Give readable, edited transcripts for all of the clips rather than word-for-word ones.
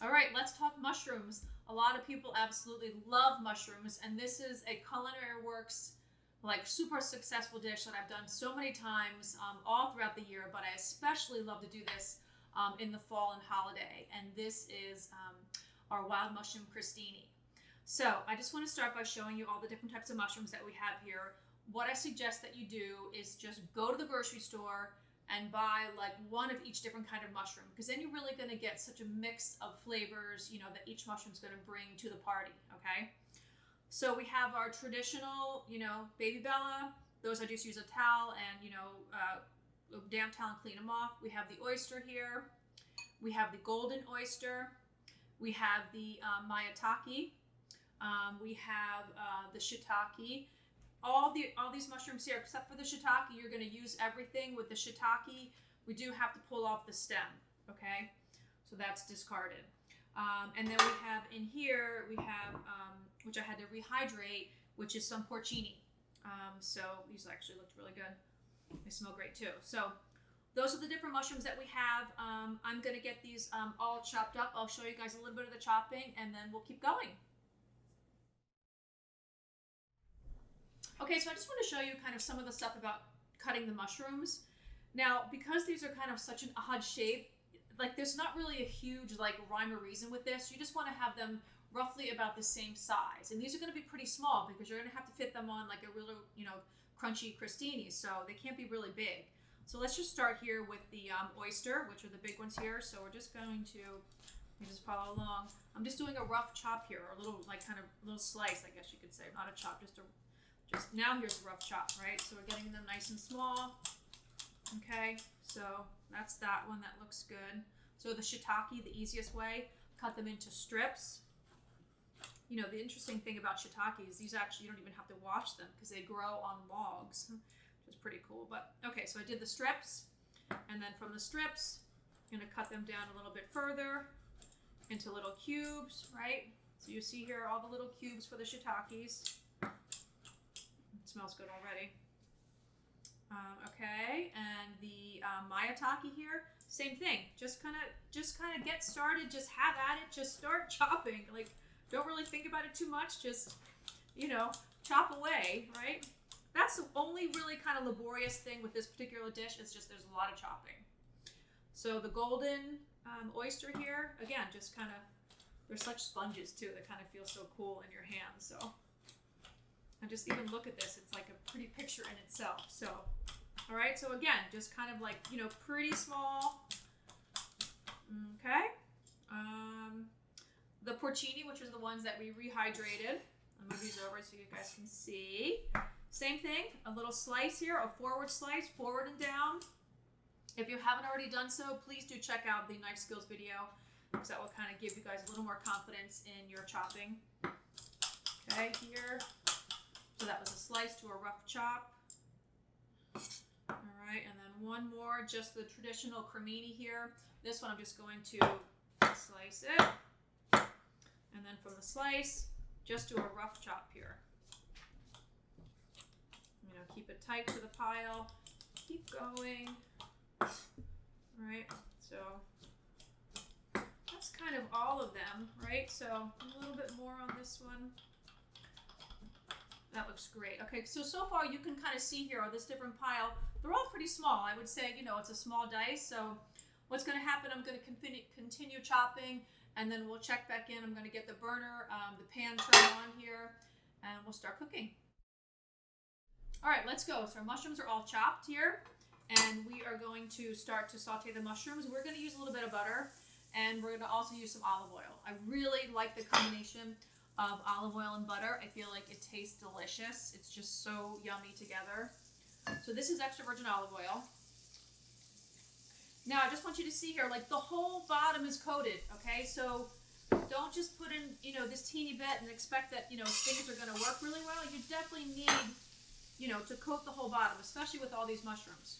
All right, let's talk mushrooms. A lot of people absolutely love mushrooms, and this is a Culinary Works like super successful dish that I've done so many times all throughout the year, but I especially love to do this in the fall and holiday. And this is our wild mushroom crostini. So I just want to start by showing you all the different types of mushrooms that we have here. What I suggest that you do is just go to the grocery store and buy like one of each different kind of mushroom, because then you're really going to get such a mix of flavors, you know, that each mushroom's going to bring to the party. Okay, so we have our traditional, you know, baby bella. Those I just use a towel and, you know, a damp towel and clean them off. We have the oyster here. We have the golden oyster. We have the maitake. We have the shiitake. All these mushrooms here, except for the shiitake, you're going to use everything. With the shiitake, we do have to pull off the stem, okay? So that's discarded. And then we have in here, we have, which I had to rehydrate, which is some porcini. So these actually looked really good. They smell great too. So those are the different mushrooms that we have. I'm going to get these all chopped up. I'll show you guys a little bit of the chopping, and then we'll keep going. Okay, so I just want to show you kind of some of the stuff about cutting the mushrooms. Now, because these are kind of such an odd shape, like there's not really a huge like rhyme or reason with this. You just want to have them roughly about the same size. And these are going to be pretty small because you're going to have to fit them on like a really, you know, crunchy crostini, so they can't be really big. So let's just start here with the oyster, which are the big ones here. So we're just going to, you just follow along. I'm just doing a rough chop here, or a little like kind of little slice, I guess you could say. Not a chop, just now here's a rough chop, right? So we're getting them nice and small. Okay, so that's that one. That looks good. So the shiitake, the easiest way, cut them into strips. You know, the interesting thing about shiitake is these actually, you don't even have to wash them because they grow on logs, which is pretty cool. But okay, so I did the strips, and then from the strips, I'm gonna cut them down a little bit further into little cubes, right? So you see here all the little cubes for the shiitakes. Smells good already. Okay, and the maitake here, same thing. Just kind of get started. Just have at it. Just start chopping. Like, don't really think about it too much. Just, you know, chop away, right? That's the only really kind of laborious thing with this particular dish. It's just there's a lot of chopping. So the golden oyster here, again, just kind of, they're such sponges too. They kind of feel so cool in your hands. So. And just even look at this, it's like a pretty picture in itself. So, all right, so again, just kind of like, you know, pretty small. Okay. The porcini, which is the ones that we rehydrated. I'll move these over so you guys can see. Same thing, a little slice here, a forward slice, forward and down. If you haven't already done so, please do check out the knife skills video, because that will kind of give you guys a little more confidence in your chopping. Okay, here. So that was a slice to a rough chop. All right, and then one more, just the traditional cremini here. This one I'm just going to slice it. And then from the slice, just do a rough chop here. You know, keep it tight to the pile. Keep going. All right, so that's kind of all of them, right? So a little bit more on this one. That looks great. Okay, so far you can kind of see here on this different pile, they're all pretty small. I would say, you know, it's a small dice. So what's going to happen, I'm going to continue chopping, and then we'll check back in. I'm going to get the burner, the pan turned on here, and we'll start cooking. All right, let's go. So our mushrooms are all chopped here, and we are going to start to saute the mushrooms. We're going to use a little bit of butter, and we're going to also use some olive oil. I really like the combination of olive oil and butter. I feel like it tastes delicious. It's just so yummy together. So this is extra virgin olive oil. Now I just want you to see here, like the whole bottom is coated, okay? So don't just put in, you know, this teeny bit and expect that, you know, things are gonna work really well. You definitely need, you know, to coat the whole bottom, especially with all these mushrooms.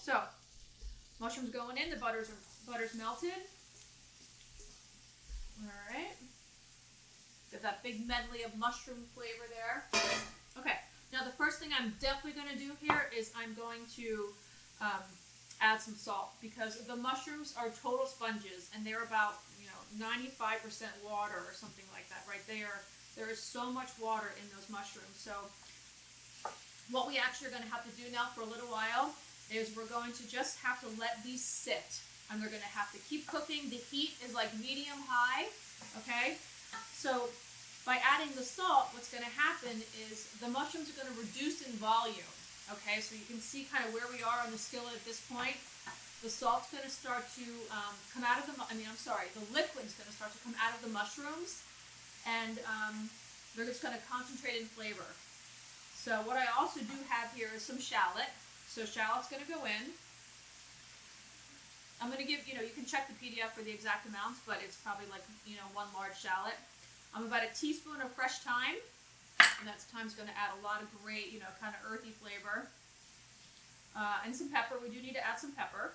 So mushrooms going in, the butter's melted. All right. Get that big medley of mushroom flavor there. Okay, now the first thing I'm definitely going to do here is I'm going to add some salt, because the mushrooms are total sponges, and they're about, you know, 95% water or something like that, right? There is so much water in those mushrooms. So what we actually are going to have to do now for a little while is we're going to just have to let these sit. And they're going to have to keep cooking. The heat is like medium high, okay? So by adding the salt, what's going to happen is the mushrooms are going to reduce in volume, okay? So you can see kind of where we are on the skillet at this point. The salt's going to start to come out of the liquid's going to start to come out of the mushrooms, and they're just going to concentrate in flavor. So what I also do have here is some shallot. So shallot's going to go in. I'm going to give, you can check the PDF for the exact amounts, but it's probably like, one large shallot. About a teaspoon of fresh thyme, and that thyme's going to add a lot of great, kind of earthy flavor. And some pepper. We do need to add some pepper.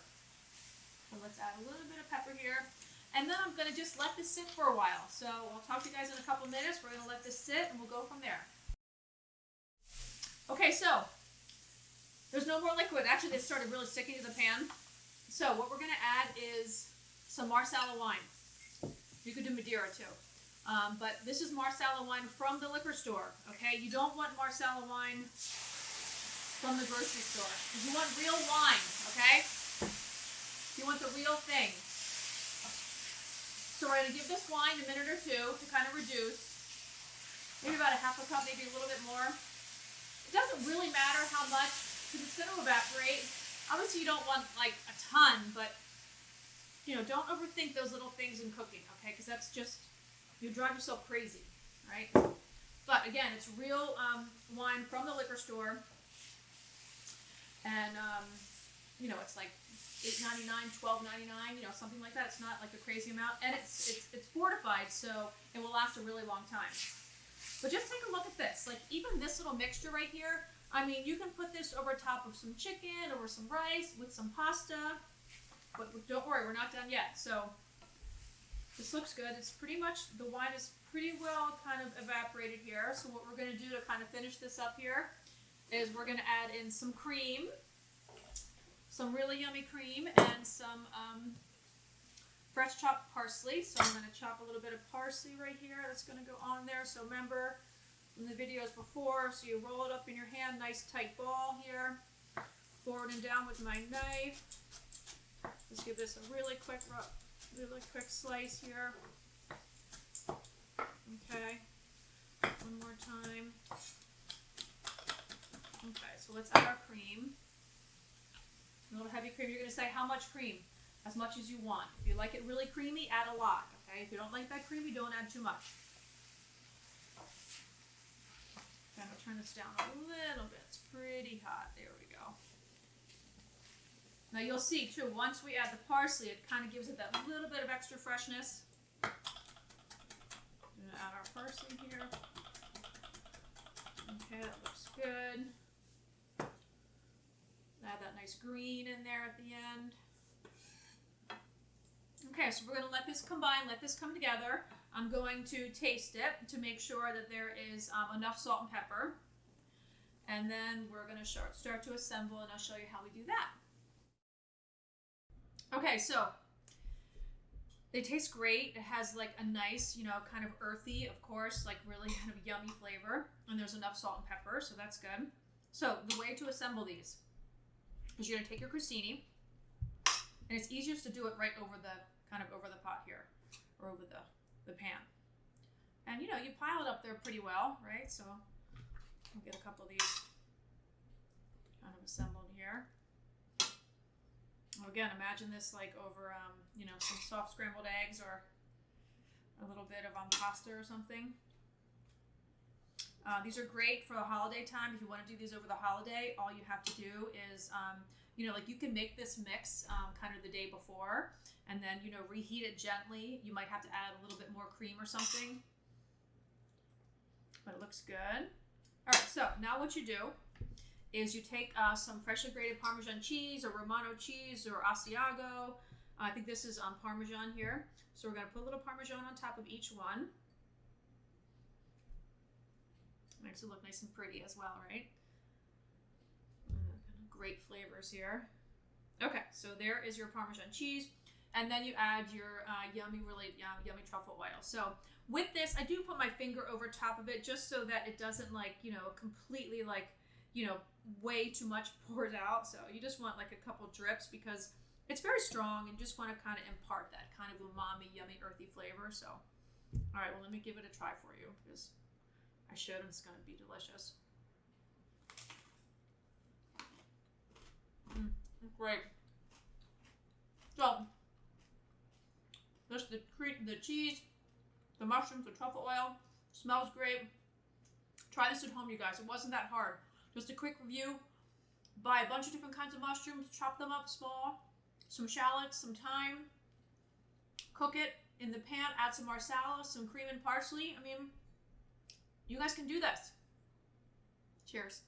So let's add a little bit of pepper here. And then I'm going to just let this sit for a while. So I'll talk to you guys in a couple minutes. We're going to let this sit, and we'll go from there. Okay, so there's no more liquid. Actually, it started really sticking to the pan. So what we're going to add is some Marsala wine. You could do Madeira too. But this is Marsala wine from the liquor store, okay? You don't want Marsala wine from the grocery store. You want real wine, okay? You want the real thing. So we're going to give this wine a minute or two to kind of reduce. Maybe about a half a cup, maybe a little bit more. It doesn't really matter how much because it's going to evaporate. Obviously, you don't want like a ton, but don't overthink those little things in cooking, okay? Because that's just, you drive yourself crazy, right? But again, it's real wine from the liquor store, and it's like $8.99, $12.99, something like that. It's not like a crazy amount, and it's fortified, so it will last a really long time. But just take a look at this. Like even this little mixture right here. I mean, you can put this over top of some chicken, over some rice, with some pasta. But don't worry, we're not done yet. So this looks good. It's pretty much, the wine is pretty well kind of evaporated here. So what we're going to do to kind of finish this up here is we're going to add in some cream, some really yummy cream, and some fresh chopped parsley. So I'm going to chop a little bit of parsley right here. That's going to go on there. So remember, in the videos before, so you roll it up in your hand, nice tight ball here, forward and down with my knife. Let's give this a really quick slice here. Okay, one more time. Okay, so let's add our cream. A little heavy cream. You're going to say how much cream? As much as you want. If you like it really creamy, add a lot. Okay, if you don't like that creamy, don't add too much. I'm going to turn this down a little bit. It's pretty hot. There we go. Now you'll see too, once we add the parsley, it kind of gives it that little bit of extra freshness. I'm going to add our parsley here. Okay, that looks good. Add that nice green in there at the end. Okay, so we're going to let this combine, let this come together. I'm going to taste it to make sure that there is enough salt and pepper. And then we're going to start to assemble, and I'll show you how we do that. Okay, so they taste great. It has like a nice, kind of earthy, of course, like really kind of yummy flavor. And there's enough salt and pepper, so that's good. So the way to assemble these is you're going to take your crostini, and it's easiest to do it right over the pot here, or over the pan. And you pile it up there pretty well, right? So I'll get a couple of these kind of assembled here. Well, again, imagine this like over, some soft scrambled eggs or a little bit of pasta or something. These are great for the holiday time. If you want to do these over the holiday, all you have to do is, you can make this mix kind of the day before, and then, reheat it gently. You might have to add a little bit more cream or something, but it looks good. All right, so now what you do is you take some freshly grated Parmesan cheese or Romano cheese or Asiago. I think this is Parmesan here. So we're going to put a little Parmesan on top of each one. Makes it look nice and pretty as well, right? Great flavors here. Okay, so there is your Parmesan cheese. And then you add your yummy truffle oil. So with this, I do put my finger over top of it just so that it doesn't like, you know, completely like, you know, way too much pours out. So you just want like a couple drips because it's very strong and just want to kind of impart that kind of umami, yummy, earthy flavor. So, all right, well, let me give it a try for you because I showed it's going to be delicious. Great. So, just the cheese, the mushrooms, the truffle oil, smells great. Try this at home, you guys. It wasn't that hard. Just a quick review. Buy a bunch of different kinds of mushrooms, chop them up small, some shallots, some thyme, cook it in the pan, add some marsala, some cream and parsley. I mean, you guys can do this. Cheers.